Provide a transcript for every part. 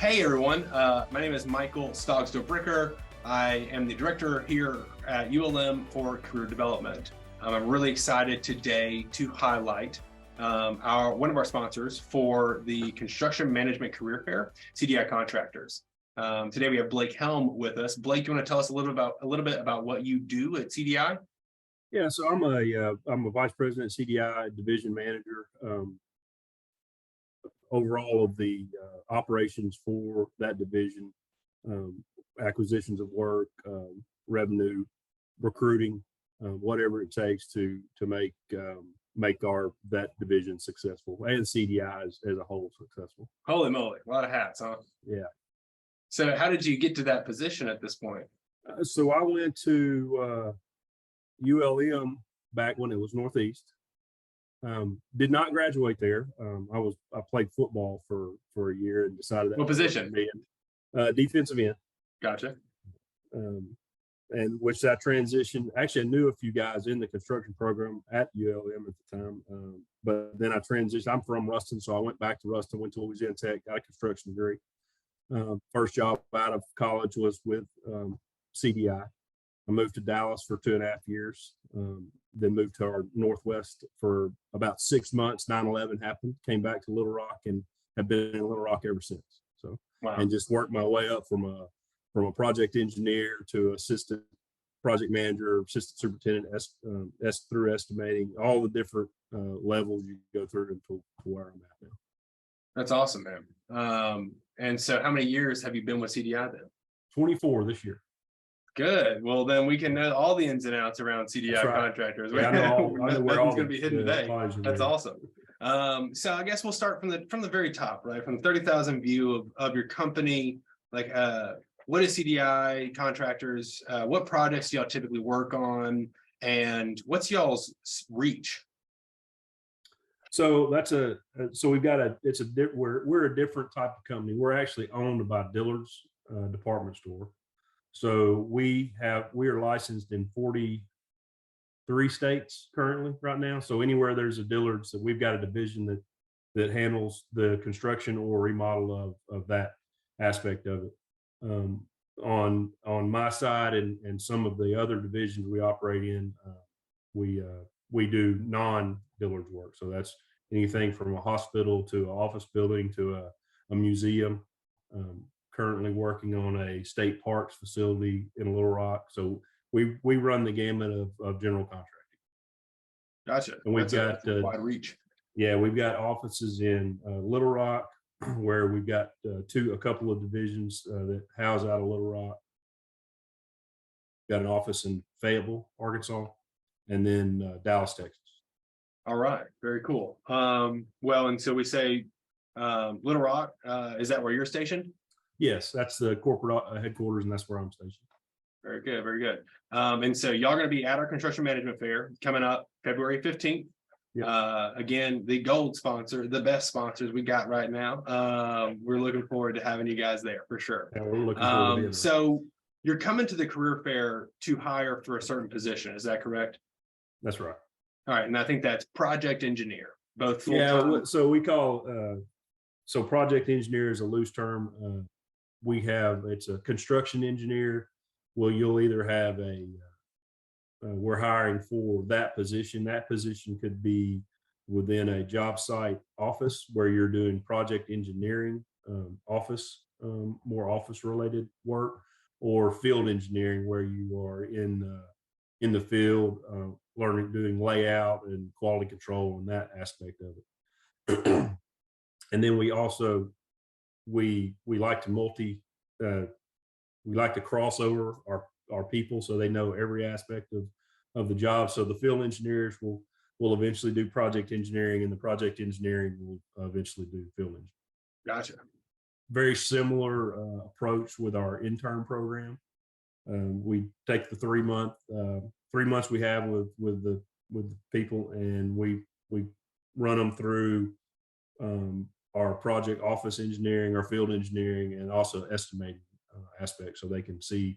Hey everyone, my name is Michael Stogsdill. I am the director here at ULM for career development. I'm really excited today to highlight one of our sponsors for the Construction Management Career Fair, CDI Contractors. Today we have Blake Helm with us. Blake, you want to tell us a little bit about what you do at CDI? Yeah, so I'm a vice president, CDI division manager. Overall of the operations for that division, acquisitions of work, revenue, recruiting, whatever it takes to make that division successful and CDI as a whole successful. Holy moly, a lot of hats, huh? Yeah. So how did you get to that position at this point? So I went to ULM back when it was Northeast. Did not graduate there. I played football for a year and decided that. What position? Defensive end. Gotcha. And which I transitioned. Actually, I knew a few guys in the construction program at ULM at the time. But then I transitioned. I'm from Ruston, so I went back to Ruston, went to Louisiana Tech, got a construction degree. First job out of college was with CDI. I moved to Dallas for 2.5 years, then moved to our Northwest for about 6 months. 9/11 happened, came back to Little Rock and have been in Little Rock ever since. So, wow. And just worked my way up from a project engineer to assistant project manager, assistant superintendent, through estimating, all the different levels you go through to where I'm at now. That's awesome, man. And so how many years have you been with CDI then? 24 this year. Good. Well, then we can know all the ins and outs around CDI Contractors. Yeah, I know nothing's going to be hidden today. That's awesome. So I guess we'll start from the very top, right? From the 30,000 view of your company. Like, what is CDI Contractors? What projects do y'all typically work on? And what's y'all's reach? So we're a different type of company. We're actually owned by Dillard's department store. So we are licensed in 43 states currently right now. So anywhere there's a Dillard's, we've got a division that handles the construction or remodel of that aspect of it. On my side and some of the other divisions we operate in, we do non-Dillard's work. So that's anything from a hospital to an office building to a museum. Currently working on a state parks facility in Little Rock. So we run the gamut of general contracting. Gotcha. And we've got wide reach. Yeah, we've got offices in Little Rock where we've got a couple of divisions that house out of Little Rock. Got an office in Fayetteville, Arkansas, and then Dallas, Texas. All right, very cool. Well, and so we say Little Rock, is that where you're stationed? Yes, that's the corporate headquarters, and that's where I'm stationed. Very good, very good. And so y'all are going to be at our Construction Management Fair coming up February 15th. Yep. Again, the gold sponsor, the best sponsors we got right now. We're looking forward to having you guys there for sure. Yeah, we're looking forward to being there. So you're coming to the career fair to hire for a certain position. Is that correct? That's right. All right, and I think that's project engineer, both full-time. Yeah, so we call so project engineer is a loose term. It's a construction engineer. Well, you'll either have we're hiring for that position. That position could be within a job site office where you're doing project engineering, more office related work, or field engineering where you are in the field, doing layout and quality control and that aspect of it. And then we also we like to we like to cross over our people so they know every aspect of the job. So the field engineers will eventually do project engineering, and the project engineering will eventually do field engineering. Gotcha. Very similar approach with our intern program. We take the 3 months we have with the people, and we run them through our project office engineering, our field engineering, and also estimating aspects, so they can see,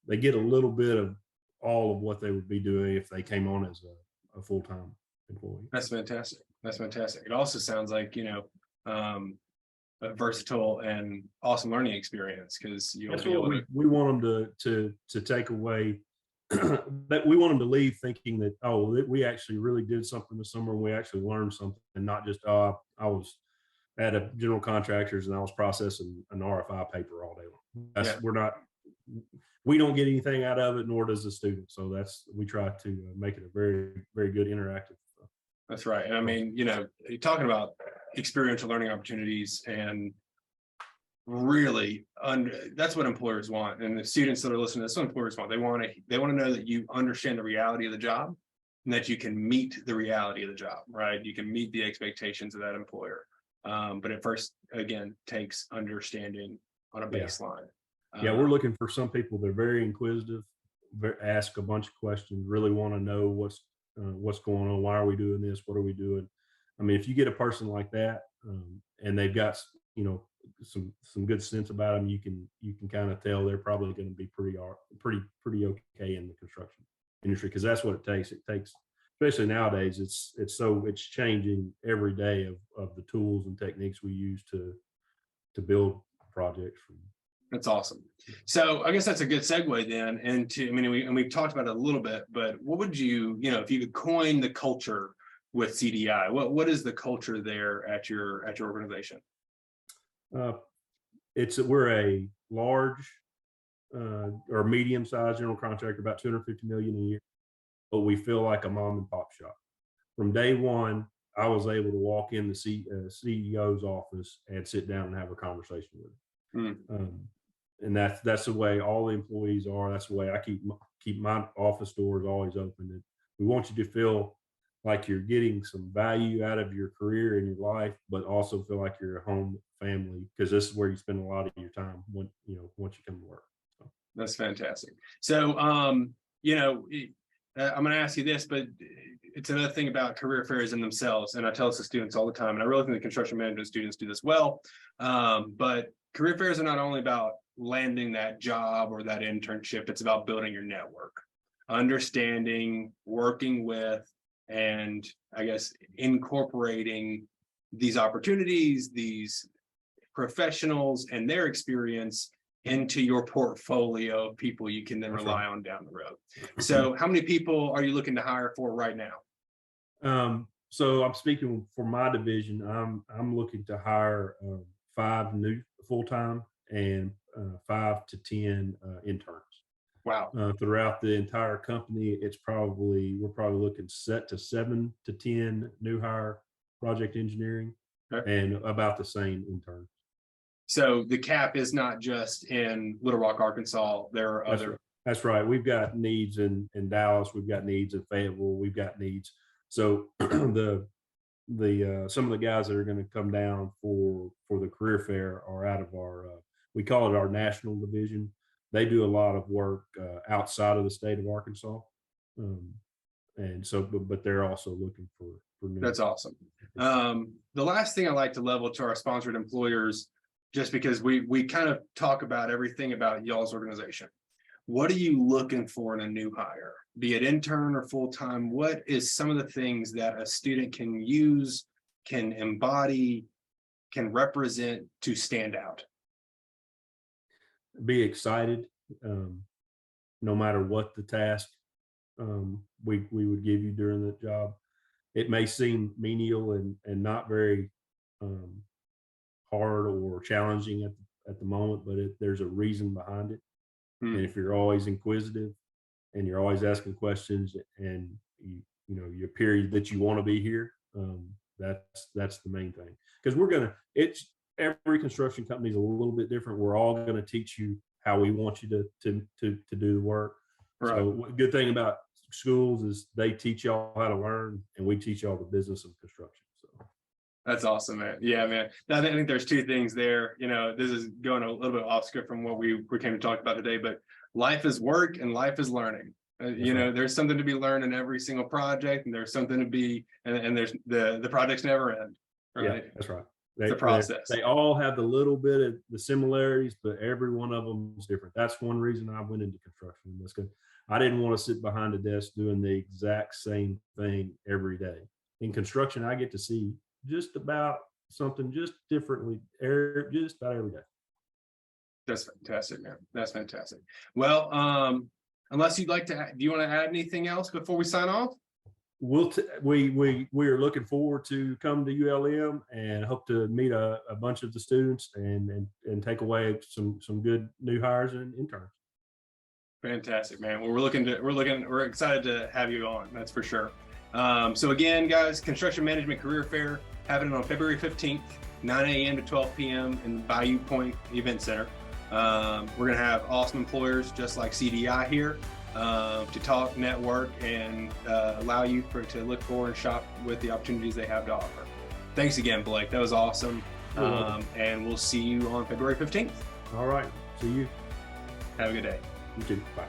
they get a little bit of all of what they would be doing if they came on as a full-time employee. That's fantastic. That's fantastic. It also sounds like, a versatile and awesome learning experience, because you'll That's be what able to. we want them to take away. That we want them to leave thinking that, oh, we actually really did something this summer, and we actually learned something, and not just, oh, I was at a general contractors and I was processing an RFI paper all day long. Yeah, We don't get anything out of it, nor does the student. So we try to make it a very, very good interactive. that's right. And I mean, you're talking about experiential learning opportunities, and really that's what employers want. And the students that are listening, that's what employers want. They want to know that you understand the reality of the job, and that you can meet the reality of the job, right? You can meet the expectations of that employer. But it first, again, takes understanding on a baseline. Yeah, we're looking for some people that are very inquisitive, ask a bunch of questions, really want to know what's going on, why are we doing this, what are we doing. I mean, if you get a person like that, and they've got some good sense about them, you can kind of tell they're probably going to be pretty okay in the construction industry, because that's what it takes. It takes, especially nowadays, it's changing every day of the tools and techniques we use to build projects. That's awesome. So I guess that's a good segue then into, I mean, we've talked about it a little bit, but what would you, if you could coin the culture with CDI, what is the culture there at your organization? We're a large or medium-sized general contractor, about 250 million a year, but we feel like a mom and pop shop. From day one, I was able to walk in the CEO's office and sit down and have a conversation with him. And that's the way all the employees are. That's the way I keep my office doors always open. And we want you to feel like you're getting some value out of your career and your life, but also feel like you're a home family, because this is where you spend a lot of your time once you come to work. So. That's fantastic. So, I'm going to ask you this, but it's another thing about career fairs in themselves. And I tell this to students all the time, and I really think the construction management students do this well. But career fairs are not only about landing that job or that internship, it's about building your network, understanding, working with, and I guess incorporating these opportunities, these professionals and their experience into your portfolio of people you can then rely on down the road. So how many people are you looking to hire for right now? So I'm speaking for my division. I'm looking to hire 5 new full-time and 5 to 10 interns. Wow. Throughout the entire company, we're probably looking set to 7 to 10 new hire project engineering, and about the same interns. So the cap is not just in Little Rock, Arkansas. There are other. That's right. We've got needs in Dallas. We've got needs in Fayetteville. We've got needs. So the some of the guys that are going to come down for the career fair are out of our we call it our national division. They do a lot of work outside of the state of Arkansas, and so but they're also looking for new. That's awesome. The last thing I like to level to our sponsored employers, just because we kind of talk about everything about y'all's organization. What are you looking for in a new hire, be it intern or full-time? What is some of the things that a student can use, can embody, can represent to stand out? Be excited, no matter what the task we would give you during the job. It may seem menial and not very hard or challenging at the moment, but there's a reason behind it. And if you're always inquisitive and you're always asking questions, and you appear that you want to be here, that's the main thing. Because every construction company is a little bit different. We're all going to teach you how we want you to do the work. Right. So good thing about schools is they teach y'all how to learn, and we teach y'all the business of construction. So that's awesome, man. Yeah, man. I think there's 2 things there. This is going a little bit off script from what we came to talk about today, but life is work and life is learning. Right. There's something to be learned in every single project, and there's something to be, and there's the projects never end. Right? Yeah, that's right. It's a process. They all have the little bit of the similarities, but every one of them is different. That's one reason I went into construction. That's good. I didn't want to sit behind a desk doing the exact same thing every day. In construction, I get to see just about something just differently just about every day. That's fantastic, man. That's fantastic. Well, unless you'd like to, do you want to add anything else before we sign off? We are looking forward to come to ULM and hope to meet a bunch of the students and take away some good new hires and interns. Fantastic, man. Well, we're excited to have you on. That's for sure. So again, guys, Construction Management Career Fair happening on February 15th, 9 a.m. to 12 p.m. in the Bayou Point Event Center. We're going to have awesome employers just like CDI here to talk, network, and allow you to look for and shop with the opportunities they have to offer. Thanks again, Blake. That was awesome. And we'll see you on February 15th. All right. See you. Have a good day. You too. Bye.